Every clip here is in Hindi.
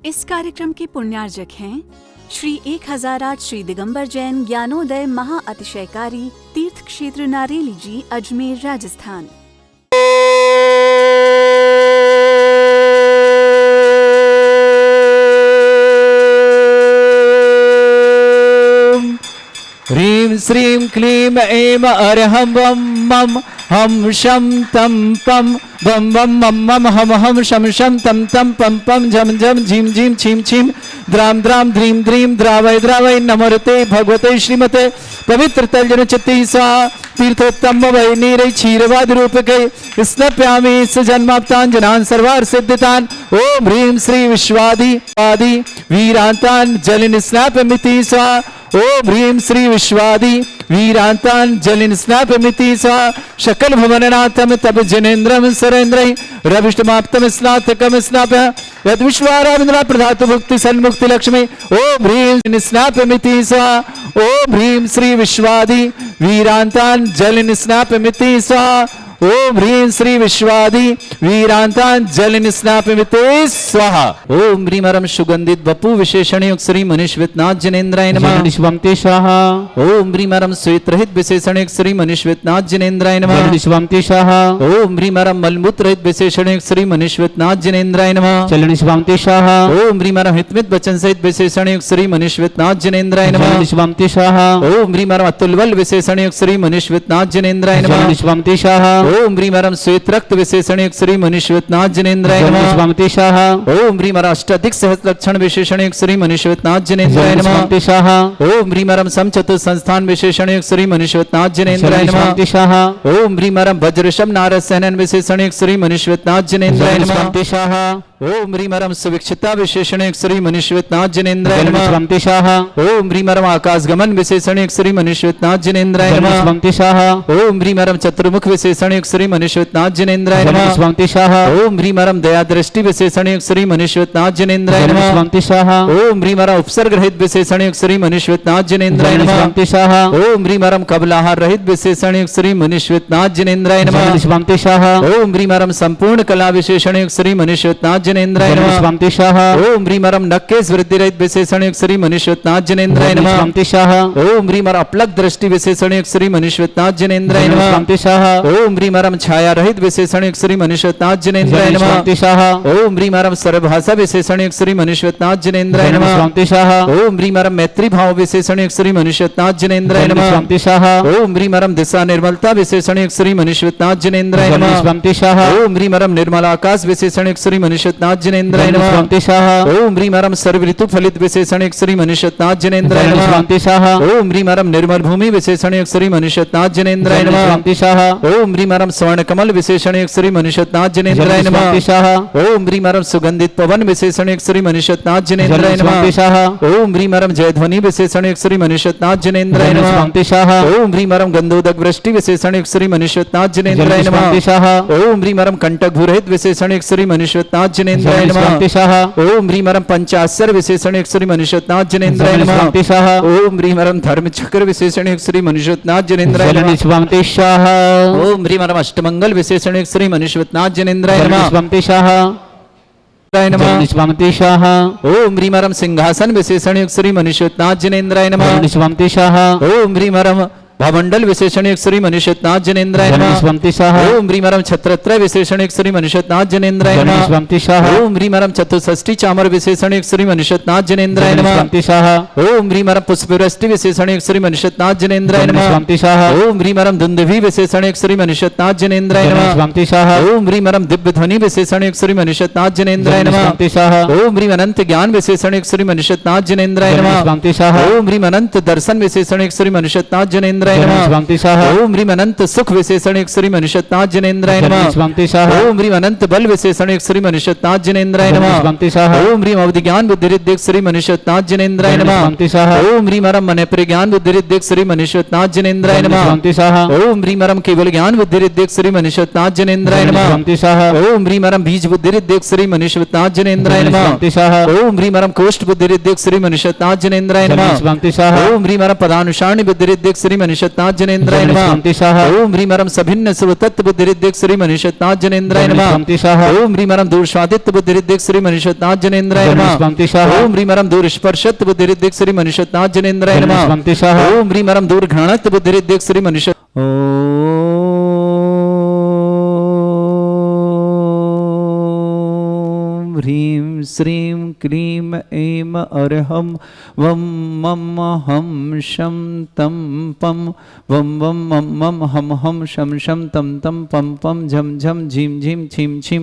इस कार्यक्रम के पुण्यार्जक हैं श्री 1008 श्री दिगंबर जैन ज्ञानोदय महा अतिशयकारी तीर्थ क्षेत्र नारेली जी, अजमेर, राजस्थान। ह्रीं श्रीं क्लीं ऐं अरहं वं मं हम शं तं पं वं वं मं मं हम हम शं शं तं तं पं पं झं झं झीं झीं छीं छीं द्रां द्रां द्रीं द्रीं द्रावय द्रावय नमोते भगवते श्रीमते पवित्र तलजन चित्ती सा तीर्थोत्तम वै नीरै क्षीरवाद रूपके स्नप्यामि सजन्माप्तान् जनान् सर्वार्थ सिद्धितान्। ओम ह्रीं श्री विश्वादि आदि वीरान्तान् जलिन स्नापमिति सा। ओम ह्रीं श्री विश्वादि वीरान्तान् जलिन स्नापमिति सा। शकल भुवननाथं तब जनेन्द्रं सरेन्द्रै रविष्टमाप्तम स्नातकम स्नाप्य यद विश्वाराविन्द्रा प्रधातु भुक्ति सन्मुक्ति लक्ष्मी। ओम ह्रीं स्नापमिति सा। ओम ह्रीं श्री विश्वादि वीरान्तान् जलिन स्नापमिति सा। ओम ह्रीं श्री विश्वादि वीरान्तान् जलिन स्नापमिते स्वाहा। ओम ह्रीं अरम सुगंधित बपु विशेषण युक्त श्री मनीष वितनाथ जनेन्द्राय नमः। निष्वंते स्वाहा। ओम ह्रीं अरम श्वेत रहित विशेषण युक्त श्री मनीष वितनाथ जनेन्द्राय नमः। निष्वंते स्वाहा। ओम ह्रीं अरम मलमूत्र रहित विशेषण युक्त श्री मनीष वितनाथ जनेन्द्राय नमः। चल निष्वंते स्वाहा। ओम ह्रीं अरम हितमित वचन सहित विशेषण युक्त श्री मनीष वितनाथ जनेन्द्राय नमः। निष्वंते स्वाहा। ओम ह्रीं अरम अतुलबल विशेषण युक्त श्री मनीष वितनाथ जनेन्द्राय नमः। निष्वंते स्वाहा। ओम ह्रीं अरम श्वेत रक्त विशेषण युक्त श्री मनीष वितनाथ जनेन्द्राय नमः। निष्वंते स्वाहा। ओम ह्रीं अरम अष्टाधिक सहस्र लक्षण विशेषण युक्त श्री मनीष वितनाथ जनेन्द्राय नमः। निष्वंते स्वाहा। ओम ह्रीं अरम समचतुर संस्थान विशेषण युक्त श्री मनीष वितनाथ जनेन्द्राय नमः। निष्वंते स्वाहा। ओम ह्रीं अरम वज्रशम नारद सेनन विशेषण युक्त श्री मनीष वितनाथ जनेन्द्राय नमः। निष्वंते स्वाहा। ओम ह्रीं अरम सुविक्षिता विशेषण युक्त श्री मनीष वितनाथ जनेन्द्राय नमः। निष्वंते स्वाहा। ओम ह्रीं अरम आकाश गमन विशेषण युक्त श्री मनीष वितनाथ जनेन्द्राय नमः। निष्वंते स्वाहा। ओम ह्रीं अरम चतुर्मुख विशेषण युक्त श्री मनीष वितनाथ जनेन्द्राय नमः। निष्वंते स्वाहा। ओम ह्रीं अरम दया दृष्टि विशेषण युक्त श्री मनीष वितनाथ जनेन्द्राय नमः। निष्वंते स्वाहा। ओम ह्रीं अरम उपसर्ग रहित विशेषण युक्त श्री मनीष वितनाथ जनेन्द्राय नमः। निष्वंते स्वाहा। ओम ह्रीं अरम कबलाहार रहित विशेषण युक्त श्री मनीष वितनाथ जनेन्द्राय नमः। निष्वंते स्वाहा। ओम ह्रीं अरम संपूर्ण कला विशेषण युक्त श्री मनीष वितनाथ जनेन्द्राय नमः। निष्वंते स्वाहा। ओम ह्रीं अरम नक्केश वृद्धि रहित विशेषण युक्त श्री मनीष वितनाथ जनेन्द्राय नमः। निष्वंते स्वाहा। ओम ह्रीं अरम अपलक दृष्टि विशेषण युक्त श्री मनीष वितनाथ जनेन्द्राय नमः। निष्वंते स्वाहा। ओम ह्रीं अरम छाया रहित विशेषण युक्त श्री मनीष वितनाथ जनेन्द्राय नमः। निष्वंते स्वाहा। ओम ह्रीं अरम सर्वभाषा विशेषण युक्त श्री मनीष वितनाथ जनेन्द्राय नमः। निष्वंते स्वाहा। ओम ह्रीं अरम मैत्री भाव विशेषण युक्त श्री मनीष वितनाथ जनेन्द्राय नमः। निष्वंते स्वाहा। ओम ह्रीं अरम दिशा निर्मलता विशेषण युक्त श्री मनीष वितनाथ जनेन्द्राय नमः। निष्वंते स्वाहा। ओम ह्रीं अरम निर्मल आकाश विशेषण युक्त श्री मनीष वितनाथ जनेन्द्राय नमः। निष्वंते स्वाहा। ओम ह्रीं अरम सर्व ऋतु फलित विशेषण युक्त श्री मनीष वितनाथ जनेन्द्राय नमः। निष्वंते स्वाहा। ओम ह्रीं अरम निर्मल भूमि विशेषण युक्त श्री मनीष वितनाथ जनेन्द्राय नमः। निष्वंते स्वाहा। ओम ह्रीं अरम स्वर्ण कमल विशेषण युक्त श्री मनीष वितनाथ जनेन्द्राय नमः। निष्वंते स्वाहा। ओम ह्रीं अरम सुगंधित पवन विशेषण युक्त श्री मनीष वितनाथ जनेन्द्राय नमः। निष्वंते स्वाहा। ओम ह्रीं अरम जयध्वनि विशेषण युक्त श्री मनीष वितनाथ जनेन्द्राय नमः। निष्वंते स्वाहा। ओम ह्रीं अरम गंधोदक वृष्टि विशेषण युक्त श्री मनीष वितनाथ जनेन्द्राय नमः। निष्वंते स्वाहा। ओम ह्रीं अरम कंटक भूरहित विशेषण युक्त श्री मनीष वितनाथ जनेन्द्राय नमः। निष्वंते स्वाहा। ओम ह्रीं अरम पंचाक्षर विशेषण युक्त श्री मनीष वितनाथ जनेन्द्राय नमः। निष्वंते स्वाहा। ओम ह्रीं अरम धर्म चक्र विशेषण युक्त श्री मनीष वितनाथ जनेन्द्राय नमः। निष्वंते स्वाहा। ओम ह्रीं अरम अष्टमंगल विशेषण युक्त श्री मनीष वितनाथ जनेन्द्राय नमः। निष्वंते स्वाहा। निष्वंते स्वाहा। ओम ह्रीं अरम सिंहासन विशेषण युक्त श्री मनीष वितनाथ जनेन्द्राय नमः। निष्वंते स्वाहा। ओम ह्रीं अरम भवमंडल विशेषण युक्त श्री मनीष वितनाथ जनेन्द्राय नमः। निष्वंते स्वाहा। ओम ह्रीं अरम छत्रत्रय विशेषण युक्त श्री मनीष वितनाथ जनेन्द्राय नमः। निष्वंते स्वाहा। ओम ह्रीं अरम चतुष्षष्ठी चामर विशेषण युक्त श्री मनीष वितनाथ जनेन्द्राय नमः। निष्वंते स्वाहा। ओम ह्रीं अरम पुष्पवृष्टि विशेषण युक्त श्री मनीष वितनाथ जनेन्द्राय नमः। निष्वंते स्वाहा। ओम ह्रीं अरम दुंदुभि विशेषण युक्त श्री मनीष वितनाथ जनेन्द्राय नमः। निष्वंते स्वाहा। ओम ह्रीं अरम दिव्य ध्वनि विशेषण युक्त श्री मनीष वितनाथ जनेन्द्राय नमः। निष्वंते स्वाहा। ओम ह्रीं अनंत ज्ञान विशेषण युक्त श्री मनीष वितनाथ जनेन्द्राय नमः। निष्वंते स्वाहा। ओम ह्रीं अनंत दर्शन विशेषण युक्त श्री मनीष वितनाथ जनेन्द्राय नमः। निष्वंते स्वाहा। ओम ह्रीं अनंत सुख विशेषण युक्त श्री मनीष वितनाथ जनेन्द्राय नमः। निष्वंते स्वाहा। ओम ह्रीं अनंत बल विशेषण युक्त श्री मनीष वितनाथ जनेन्द्राय नमः। निष्वंते स्वाहा। ओम ह्रीं अवधि ज्ञान बुद्धि रिद्धि श्री मनीष वितनाथ जनेन्द्राय नमः। निष्वंते स्वाहा। ओम ह्रीं अरम मन प्रज्ञान बुद्धि रिद्धि श्री मनीष वितनाथ जनेन्द्राय नमः। निष्वंते स्वाहा। ओम ह्रीं अरम केवल ज्ञान बुद्धि रिद्धि श्री मनीष वितनाथ जनेन्द्राय नमः। निष्वंते स्वाहा। ओम ह्रीं अरम बीज बुद्धि रिद्धि श्री मनीष वितनाथ जनेन्द्राय नमः। निष्वंते स्वाहा। ओम ह्रीं अरम कोष्ठ बुद्धि रिद्धि श्री मनीष वितनाथ जनेन्द्राय नमः। निष्वंते स्वाहा। ओम ह्रीं अरम पदानुसारणी बुद्धि रिद्धि श्री मनीष मनुष्यत्नाथ जनेन्द्राय नमः। ओम ह्रीं मरम सभिन्न सर्वतत्व बुद्धिरिद्धिक श्री मनुष्यत्नाथ जनेन्द्राय नमः। ओम ह्रीं मरम दूर स्वादित्व बुद्धिरिद्धिक श्री मनुष्यत्नाथ जनेन्द्राय नमः। ओम ह्रीं मरम दूर स्पर्शत्व बुद्धिरिद्धिक श्री मनुष्यत्नाथ जनेन्द्राय नमः। ओम ह्रीं मरम दूर घ्राणत्व बुद्धिरिद्धिक श्री मनुष्य ह्रीं श्रीं क्लीं ऐं अर्हं वं मम हं शं तं पं वं वं मं मं हं हं शं शं तं तं पं पं झं झं झीं झीं छीं छीं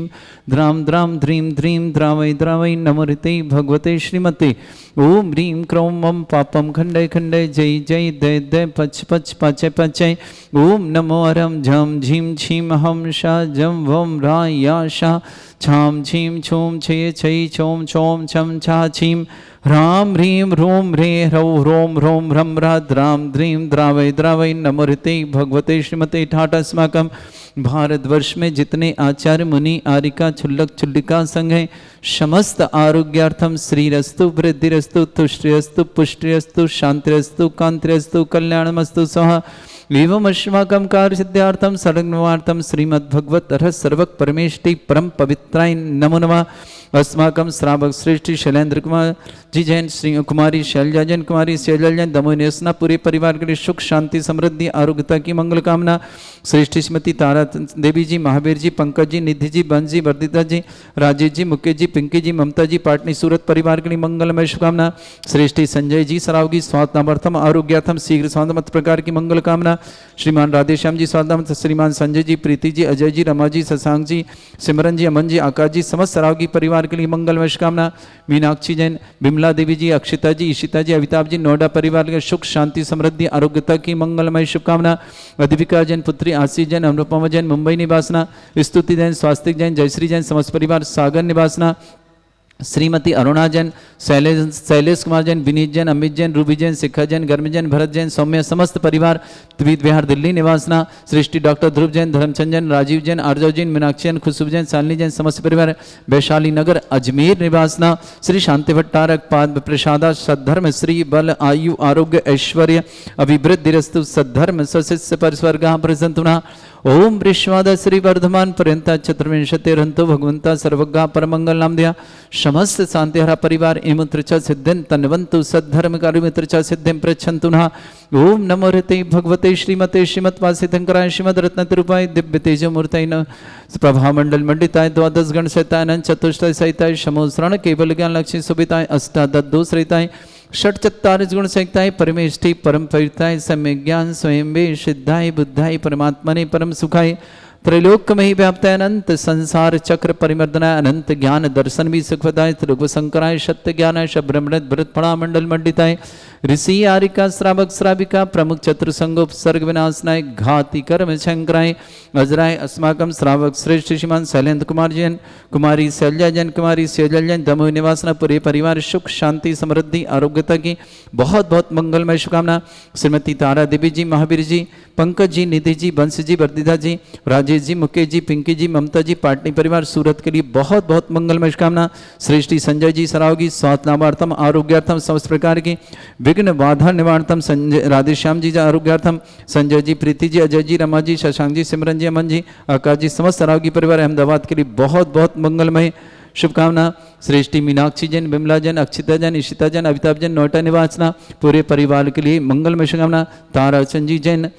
द्रां द्रां ध्रीं ध्रीं द्रावै द्रावै नमोते भगवते श्रीमते। ओम ह्रीं क्रौं मं पापं खण्डय खण्डय जय जय दय दय पच पच पचय पचय। ओम नमो अरं झं झीं छीं हं शा जं वं रा या शा छाम छीम छूम छे छई छोम छोम छम छा छीम ह्रां ह्रीं ह्रूं ह्रे ह्रौ ह्रों ह्रौं ह्रं ह्राद्रां द्रीं द्रावै द्रावै नमोते भगवते श्रीमते ठाट। अस्माकं भारतवर्ष में जितने आचार्य मुनि आरिका छुल्लक छुल्लिका संघ हैं, समस्त आरोग्यार्थम श्रीरस्तु वृद्धिरस्तु तुष्टिरस्तु पुष्टिरस्तु शांतिरस्तु कांतिरस्तु कल्याणमस्तु स्वाहा। एवं अस्माकं कार्य सिद्धार्थम सर्वज्ञार्थम श्रीमद्भगवत रस सर्वक परमेष्टि परम पवित्राय नमो नमः। अस्माकं श्रावक श्रेष्ठ शैलेंद्र कुमार जी जैन, श्री कुमारी शैलजा जैन, कुमारी शैलजा जैन, दमोह नेसना पूरे परिवार के लिए सुख शांति समृद्धि आरोग्यता की मंगल कामना। श्रेष्ठ श्रीमती तारा देवी जी, महावीर जी, पंकज जी, निधि जी, बंश जी, वर्धिता जी, राजेश जी, मुकेश जी, पिंकी जी, ममता जी, पाटनी सूरत परिवार के लिए मंगलमय शुभकामना। श्रेष्ठ संजय जी सरावगी स्वास्थ्यर्थम आरोग्यार्थम शीघ्र स्वास्थ्य प्रकार की मंगल कामना। श्रीमान राधेश्याम जी स्वास्थ्य, श्रीमान संजय जी, प्रीति जी, अजय जी, रमा जी, शशांक जी, सिमरन जी, अमन जी, आकाश जी, समस्त सरावगी परिवार के लिए मंगलमय शुभकामना। मीनाक्षी जैन, बिमला देवी जी, अक्षिता जी, ईशिता जी, अमिताभ जी, नोएडा परिवार के सुख शांति समृद्धि आरोग्यता की मंगलमय शुभकामना। अधिविका जैन, पुत्री आशीष जैन, अनुपमा जैन, मुंबई निवासना। स्तुति जैन, स्वास्तिक जैन, जयश्री जैन, समस्त परिवार सागर निवासना। श्रीमती अरुणा जैन, शैलेश कुमार जैन, विनीत जैन, अमित जैन, रूबी जैन, शिखा जैन, गर्म जैन, भरत जैन, सौम्य, समस्त परिवार त्रिविध विहार दिल्ली निवासना। सृष्टि डॉक्टर ध्रुव जैन, धर्मचंद जैन, राजीव जैन, आर्जव जैन, मीनाक्षी जैन, खुशबू जैन, शालिनी जैन, समस्त परिवार वैशाली नगर अजमेर निवासना। श्री शांति भट्टारक पाद प्रसादा सद्धर्म श्री बल आयु आरोग्य ऐश्वर्य अभिवृद्धिरस्तु सद्धर्म सशिष्य परिस्वर्ग प्रसंतुना। ओम विश्वाद श्री वर्धमान पर्यंता चतुर्विंशतिरंतो भगवंता सर्वज्ञा परमंगल नाम दिया। समस्त शांतिहरा परिवार एमुत्र च सिद्धिं तन्वन्तु सद्धर्म कार्यमित्र च सिद्धिं पृच्छन्तु नः। ओम नमो ऋते भगवते श्रीमते श्रीमद्वासितंकराय श्रीमद्रत्नतिरूपाय दिव्य तेजमूर्तये नमः। प्रभामंडल मंडिताय द्वादश गण सहिताय चतुष्टय सहिताय समोसरण केवल ज्ञान लक्ष्मी सुभिताय अष्टादश सहिताय षट चत्तारिश गुण संयुक्ताय परमेष्टि परम पवित्राय सम्यक ज्ञान स्वयं वे सिद्धाय बुद्धाय परमात्मने परम सुखाय त्रैलोक्यमयी व्याप्ताय अनंत संसार चक्र परिमर्दनाय अनंत ज्ञान दर्शन भी सुखदाय त्रिगुण शंकराय सत्य ज्ञानाय शब्रमृत भरत फणा मंडल मंडिताय ऋषि आरिका श्रावक श्राविका प्रमुख चतुर्संगोप सर्ग विनाशनाय घाति कर्म शंकराय अजराय अस्माकं श्रावक श्रेष्ठ श्रीमान शैलेंद्र कुमार जैन, कुमारी शैलजा जैन, कुमारी शैलजा जैन, दमोह निवासना पूरे परिवार सुख शांति समृद्धि आरोग्यता की बहुत बहुत मंगलमय शुभकामना। श्रीमती तारा देवी जी, महावीर जी, पंकज जी, निधि जी, बंश जी, वर्धिता जी, राजेश जी, मुकेश जी, पिंकी जी, ममता जी, पाटनी परिवार सूरत के लिए बहुत बहुत मंगलमय शुभकामना। श्रेष्ठी संजय जी सरावगी स्वास्थ्य लाभार्थम आरोग्यार्थम समस्त प्रकार की विघ्न बाधा निवारणतम संजय राधेश्याम जी आरोग्यार्थम संजय जी, प्रीति जी, अजय जी, रमा जी, शशांक जी, सिमरन जी, अमन जी, आकाश जी, समस्त सरावगी परिवार अहमदाबाद के लिए बहुत बहुत मंगलमय शुभकामना। श्रेष्ठी मीनाक्षी जैन, बिमला जैन, अक्षिता जैन, ईशिता जैन, अमिताभ जैन, नोएडा निवासना पूरे परिवार के लिए मंगलमय शुभकामना। ताराचंद जी जैन,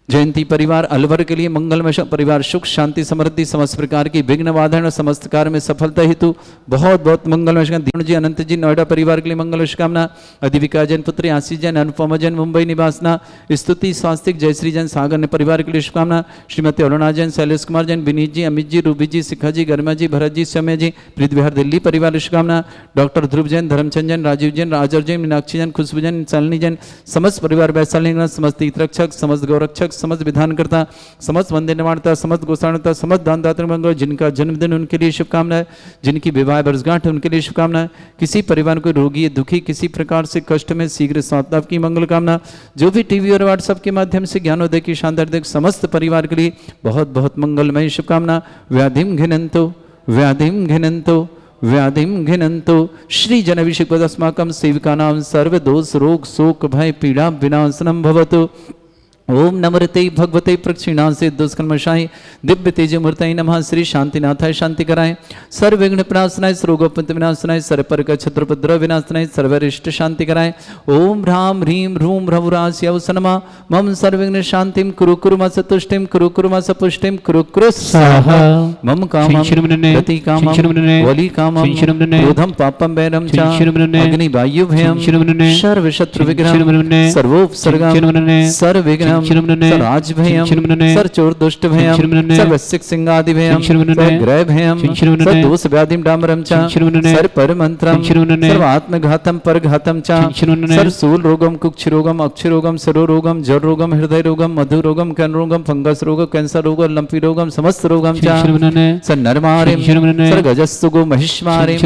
जयंती परिवार अलवर के लिए मंगलमय परिवार सुख शांति समृद्धि समस्त प्रकार की विघ्न बाधा और समस्त कार्य में सफलता हेतु बहुत बहुत मंगलमय शुभकामना। जी अनंत जी नोएडा परिवार के लिए मंगल शुभकामना। अधिविका जैन, पुत्री आशीष जैन, अनुपमा जैन, मुंबई निवासना। स्तुति स्वास्तिक जयश्री जैन, सागर परिवार के लिए शुभकामना। श्रीमती अरुणा जैन, शैलेश कुमार जैन, विनीत जी, अमित जी, रूबी जी, शिखा जी, गर्मा जी, भरत जी, समय जी, प्रीत विहार दिल्ली परिवार शुभकामना। डॉक्टर ध्रुव जैन, धर्मचंद जैन, राजीव जैन, राजर जैन, मीनाक्षी जैन, खुशबू जैन, शालिनी जैन, समस्त परिवार वैशाली समस्त तीर्थरक्षक, समस्त गौरक्षक, समस्त विधान करता, समस्त मंदिर निर्माणता, समस्त गोसाणता, समस्त दान दाता मंगल, जिनका जन्मदिन उनके लिए शुभकामनाएं, जिनकी विवाह वर्षगांठ उनके लिए शुभकामनाएं, किसी परिवार को रोगी दुखी किसी प्रकार से कष्ट में शीघ्र स्वास्थ्य की मंगल कामना। जो भी टीवी और व्हाट्सएप के माध्यम से ज्ञानोदय की शानदार देख समस्त परिवार के लिए बहुत बहुत मंगलमय शुभकामना। व्याधिम घिनंतो व्याधिम घिनंतो व्याधिम घिनंतो श्री जनविषयस्माकं सेविकानां सर्वदोष रोग शोक भय पीड़ा विनाशनम भवतु। ओम नमृते भगवते प्रक्षिणासे दुष्कर्मशाय दिव्य तेज मूर्तये नमः। श्री शांतिनाथाय शांति कराएं। सर्व विघ्न प्रणाशनाय सर्वोपत्ति विनाशनाय सर्वपर का छत्रपद्र विनाशनाय सर्वरिष्ट शांति कराएं। ओम ह्राम ह्रीम ह्रूम ह्रवरास्यवसनमा मम सर्वविघ्न शांतिम कुरु कुरु मा सतुष्टिम कुरु कुरु मा सपुष्टिम कुरु कुरु स्वाहा। मम कामं गति कामं वली कामं क्रोधं पापं वैरं च अग्नि वायु भयं सर्व शत्रु विग्रहं सर्वोपसर्गं सर्वविघ्नं सर्वराज भयं सर्वचोर दुष्ट भयं सर्वसिक सिंहादि भयं सर्वग्रह भयं सर्वदोष व्याधिं डामरं च सर्वपरमन्त्रं सर्वात्मघातं परघातं च सर्वशूल रोगं कुक्ष रोगं अक्ष रोगं सरोरोगं जर रोगं हृदय रोगं मधु रोगं कैन रोगं फंगस रोग कैंसर रोग लंपी रोगं समस्त रोगं च सर्वनरमारिं सर्वगजस्तुगो महिष्मारिं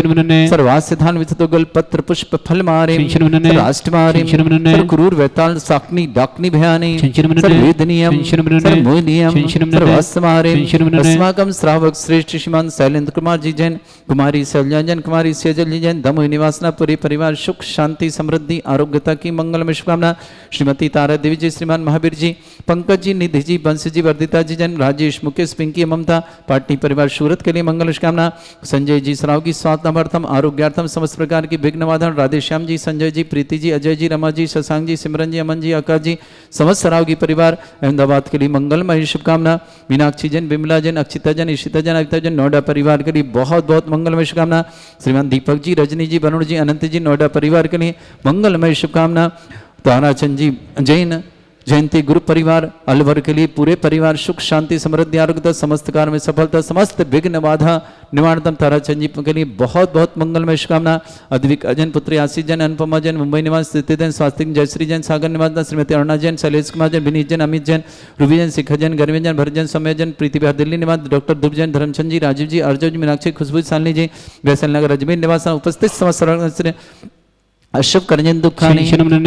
सर्वास्यधान विततुगल पत्र पुष्प फलमारिं सर्वाष्टमारिं सर्वक्रूर वैताल साक्नि डाक्नि भयानि सर्ववेदनीयं सर्वमोहनीयं सर्वास्मारिं अस्माकं श्रावक श्रेष्ठ श्रीमान शैलेंद्र कुमार जी जैन कुमारी शैलजा जैन कुमारी सेजल जी जैन दमोह निवासना पूरी परिवार सुख शांति समृद्धि आरोग्यता की मंगल में शुभकामना। श्रीमती तारा देवी जी श्रीमान महावीर जी पंकज जी निधि जी बंश जी वर्दिता जी जैन राजेश मुकेश पिंकी ममता पाटनी परिवार सूरत के लिए मंगल शुभकामना। संजय जी सराव की स्वास्थ्यर्थम आरोग्यार्थम समस्त प्रकार की विघ्नवाधन राधेश्याम जी संजय जी प्रीति जी अजय जी रमा जी शशांक जी सिमरन जी अमन जी आकाश जी समस्त सराव की परिवार अहमदाबाद के लिए मंगलमय शुभकामना। मीनाक्षी जैन विमला जैन अक्षिता जैन ईशिता जैन अविता जैन नोएडा परिवार के लिए बहुत बहुत मंगलमय शुभकामना। श्रीमान दीपक जी रजनी जी वरुण जी अनंत जी नोएडा परिवार के लिए मंगलमय शुभकामना। ताराचंद जी जैन जयंती गुरु परिवार अलवर के लिए पूरे परिवार सुख शांति समृद्धि आरोग्यता समस्त कार्य में सफलता समस्त विघ्न बाधा निवारणतम ताराचंद जी के लिए बहुत बहुत मंगलमय शुभकामना। अद्विक अजन पुत्री आशीष जैन अनुपमा जैन मुंबई निवास स्थित जैन स्वास्तिक जयश्री जैन सागर निवास श्रीमती अरुणा जैन शैलेश कुमार जैन विनीत जैन अमित जैन रूबी जैन शिखर जैन गर्मी जैन भरत जैन समय जैन प्रीति बिहार दिल्ली निवास डॉक्टर ध्रुव जैन धर्मचंद जी राजीव जी अर्जुन जी मीनाक्षी खुशबू सालनी जी वैसल नगर अजमेर निवास उपस्थित समस्त अशुभ करजन दुखानि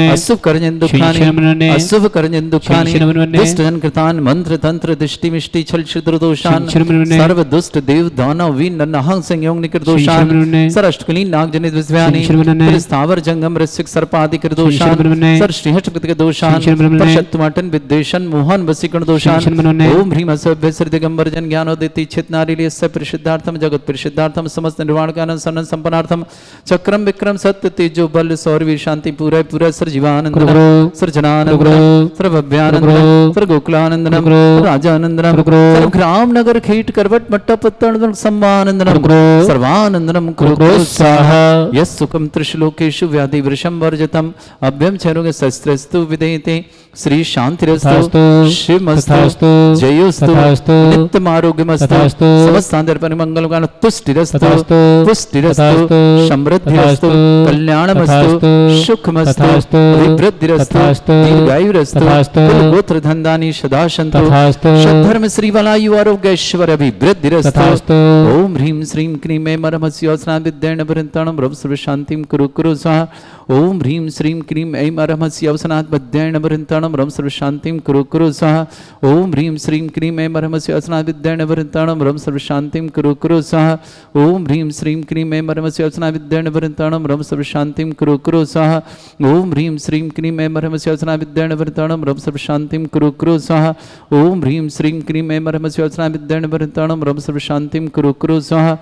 अशुभ करजन दुखानि अशुभ करजन दुखानि दुष्ट जन कृतान मंत्र तंत्र दृष्टि मिष्टि छल छिद्र दोषान सर्व दुष्ट देव दानव वीन नहं संयोग निकर दोषान सर अष्टकली नाग जनित विस्व्यानि स्थावर जंगम रसिक सर्प आदि कर दोषान सर श्रीहट कृत के दोषान परशत्तुमाटन विद्वेषण मोहन वसीकरण दोषान ओम ह्रीम असभ्य श्री दिगंबर जन ज्ञानोदिति चित नारिले स परिशुद्धार्थम जगत परिशुद्धार्थम समस्त निर्वाण कारणं सनन संपन्नार्थम चक्रम विक्रम सत्य तेजो बल सौरवीर शांति पूरा पूरा सर जीवानंद सर जनानंद सर भव्यानंद सर गोकुलानंदनम राजानंदनम सर ग्राम नगर खेट करवट मट्टा पत्तन सम्मानंदनम सर्वानंदनम कुरु स्वाहा यस सुखम त्रिश्लोकेषु व्याधि वृषम वर्जतम अभ्यम चरोगे शस्त्रस्तु विदेते श्री शांतिरस्तु शिवमस्तु जयोस्तु नित्यमारोग्यमस्तु समस्तांतर परिमंगल गान तुष्टिरस्तु पुष्टिरस्तु समृद्धिरस्तु कल्याणमस्तु सुखमस्तु विवृद्धिरस्तु दीर्घायुरस्तु गोत्र धन्दानि सदा सन्तु सद्धर्म श्रीवलायु आरोग्य ऐश्वर्य अभिवृद्धिरस्तु ओम ह्रीं श्रीं क्रीं ऐं अरहस्योऽस्ना विद्येन वृन्ताणं रव सर्व शान्तिं कुरु कुरु स्वाहा ओम ह्रीं श्रीं क्रीं ऐं अरहस्योऽस्ना विद्येन वृन्ताणं रव सर्व शान्तिं कुरु कुरु स्वाहा ओम ह्रीं श्रीं क्रीं ऐं अरहस्योऽस्ना विद्येन वृन्ताणं रव सर्व शान्तिं कुरु कुरु स्वाहा ओम ह्रीं श्रीं क्रीं ऐं अरहस्योऽस्ना विद्येन वृन्ताणं रव सर्व शान्तिं कुरु कुरु स्वाहा ओम ह्रीं श्रीं क्रीं ऐं अरहस्योऽस्ना विद्येन वृन्ताणं रव सर्व शान्तिं कुरु कुरु स्वाहा ओम ह्रीं श्रीं क्रीं ऐं अरहस्योऽस्ना विद्येन वृन्ताणं रव सर्व शान्तिं कुरु कुरु स्वाहा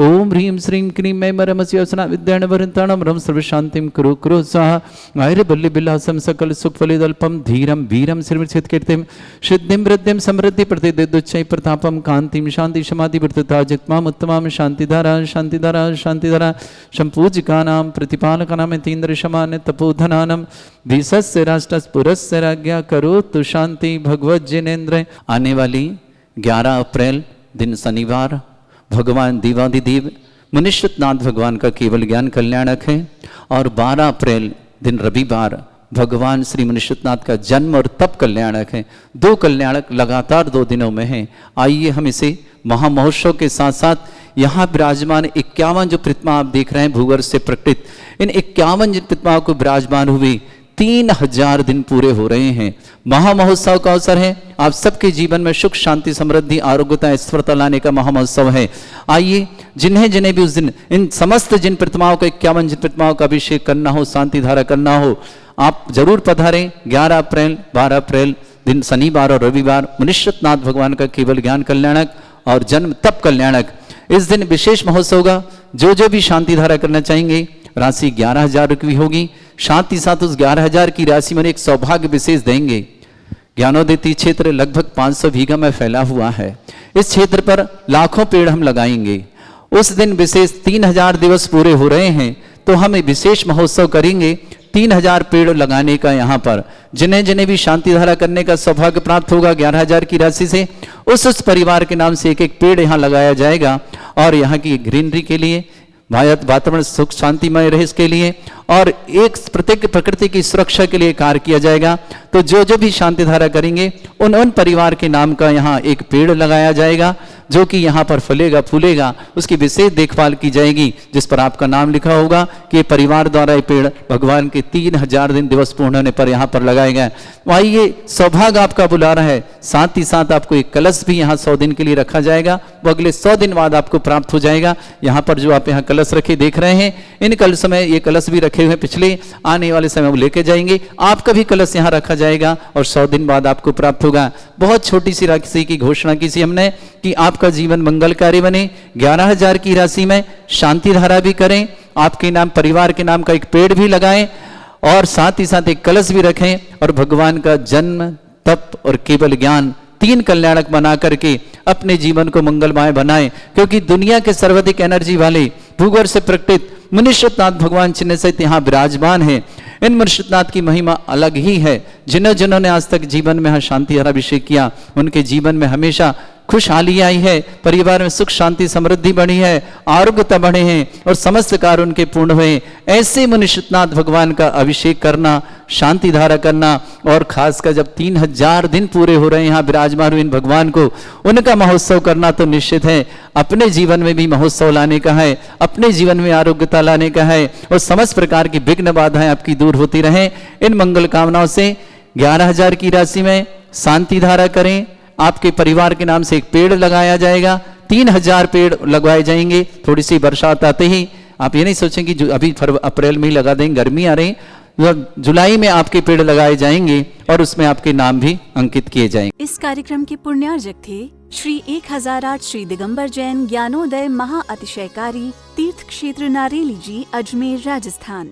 ओम ह्रीं श्रीं क्रीं ऐं अरहस्योऽस्ना विद्येन वृन्ताणं रव सर्व शान्तिं कुरु कुरु स्वाहा आयरे बल्लि बिलासं सकल सुख फलिदल्पं धीरं वीरं श्रीमृच्छित कीर्तिं सिद्धिं वृद्धिं समृद्धि प्रतिदिदुच्चै प्रतापं कान्तिं शान्ति समाधि वृत्तता जित्माम उत्तमां शान्तिधारा शान्तिधारा शान्तिधारा संपूजिकानां प्रतिपालकानां तीन्द्र शमान्य तपोधनानं धीसस्य राष्ट्रस्पुरस्य राज्ञा करोतु शांति भगवत जिनेन्द्र। आने वाली 11 अप्रैल दिन शनिवार भगवान देवाधिदेव मुनिश्चितनाथ भगवान का केवल ज्ञान कल्याणक है और 12 अप्रैल दिन रविवार भगवान श्री मुनिश्चितनाथ का जन्म और तप कल्याणक है। 2 कल्याणक लगातार 2 दिनों में हैं। आइए हम इसे महामहोत्सव के साथ साथ यहाँ विराजमान 51 जो प्रतिमा आप देख रहे हैं भूगर्भ से प्रकटित, इन 51 जिन प्रतिमाओं को विराजमान हुए 3000 दिन पूरे हो रहे हैं। महामहोत्सव का अवसर है। आप सबके जीवन में सुख शांति समृद्धि आरोग्यता स्थिरता लाने का महामहोत्सव है। आइए जिन्हें जिन्हें भी उस दिन इन समस्त जिन प्रतिमाओं को 51 जिन प्रतिमाओं का अभिषेक करना हो, शांति धारा करना हो, आप जरूर पधारें। 11 अप्रैल 12 अप्रैल दिन शनिवार और रविवार मुनिश्चितनाथ भगवान का केवल ज्ञान कल्याणक और जन्म तप कल्याणक। इस दिन विशेष महोत्सव होगा। जो भी शांति धारा करना चाहेंगे, राशि 11,000 की होगी। साथ ही साथ उस 11,000 की राशि में एक सौभाग्य विशेष देंगे। ज्ञानोदय तीर्थ क्षेत्र लगभग 500 बीघा में फैला हुआ है। इस क्षेत्र पर लाखों पेड़ हम लगाएंगे। उस दिन विशेष 3,000 दिवस पूरे हो रहे हैं, तो हम विशेष महोत्सव करेंगे 3,000 पेड़ लगाने का। यहाँ पर जिन्हें जिन्हें भी शांति धारा करने का सौभाग्य प्राप्त होगा 11,000 की राशि से, उस परिवार के नाम से एक पेड़ यहाँ लगाया जाएगा। और यहाँ की ग्रीनरी के लिए, वातावरण सुख शांतिमय रहे इसके लिए, और एक प्रत्येक प्रकृति की सुरक्षा के लिए कार्य किया जाएगा। तो जो भी शांति धारा करेंगे उन परिवार के नाम का यहाँ एक पेड़ लगाया जाएगा, जो कि यहाँ पर फलेगा फूलेगा। उसकी विशेष देखभाल की जाएगी, जिस पर आपका नाम लिखा होगा कि परिवार द्वारा ये पेड़ भगवान के 3,000 दिन दिवस पूर्ण होने पर यहाँ पर लगाए गए। आइए, सौभाग्य आपका बुला रहा है। साथ ही साथ आपको एक कलश भी यहाँ 100 दिन के लिए रखा जाएगा। वो अगले 100 दिन बाद आपको प्राप्त हो जाएगा। यहाँ पर जो आप यहाँ कलश रखे देख रहे हैं, इन कलश में ये कलश भी रखे हुए पिछले आने वाले समय वो लेके जाएंगे। आपका भी कलश यहाँ रखा जाएगा और 100 दिन बाद आपको प्राप्त होगा। बहुत छोटी सी राशि की घोषणा की थी हमने कि आपका जीवन मंगलकारी बने। 11,000 की राशि में शांति धारा भी करें, आपके नाम परिवार के नाम का एक पेड़ भी लगाएं, और साथ ही साथ एक कलश भी रखें, और भगवान का जन्म तप और केवल ज्ञान 3 कल्याणक बना करके अपने जीवन को मंगलमय बनाएं। क्योंकि दुनिया के सर्वाधिक एनर्जी वाले भूगर्भ से प्रकटित मुनिश्चितनाथ भगवान चिन्ह सहित यहाँ विराजमान है। इन मुनिश्चितनाथ की महिमा अलग ही है। जिन्होंने आज तक जीवन में शांति धारा अभिषेक किया, उनके जीवन में हमेशा खुशहाली आई है, परिवार में सुख शांति समृद्धि बढ़ी है, आरोग्यता बढ़े हैं, और समस्त कार्य उनके पूर्ण हुए। ऐसे मुनिश्चितनाथ भगवान का अभिषेक करना, शांति धारा करना, और खासकर जब 3,000 दिन पूरे हो रहे हैं यहाँ विराजमान हुए इन भगवान को, उनका महोत्सव करना तो निश्चित है। अपने जीवन में भी महोत्सव लाने का है, अपने जीवन में आरोग्यता लाने का है, और समस्त प्रकार की विघ्न बाधाएं आपकी दूर होती रहें। इन मंगल कामनाओं से 11,000 की राशि में शांति धारा करें। आपके परिवार के नाम से एक पेड़ लगाया जाएगा। 3,000 पेड़ लगवाए जाएंगे। थोड़ी सी बरसात आते ही आप ये नहीं सोचें कि अभी अप्रैल में ही लगा देंगे, गर्मी आ रही, जुलाई में आपके पेड़ लगाए जाएंगे और उसमें आपके नाम भी अंकित किए जाएंगे। इस कार्यक्रम के पुण्यार्जक थे श्री 1008 श्री दिगंबर जैन ज्ञानोदय महाअतिशयकारी तीर्थ क्षेत्र नारेली जी, अजमेर, राजस्थान।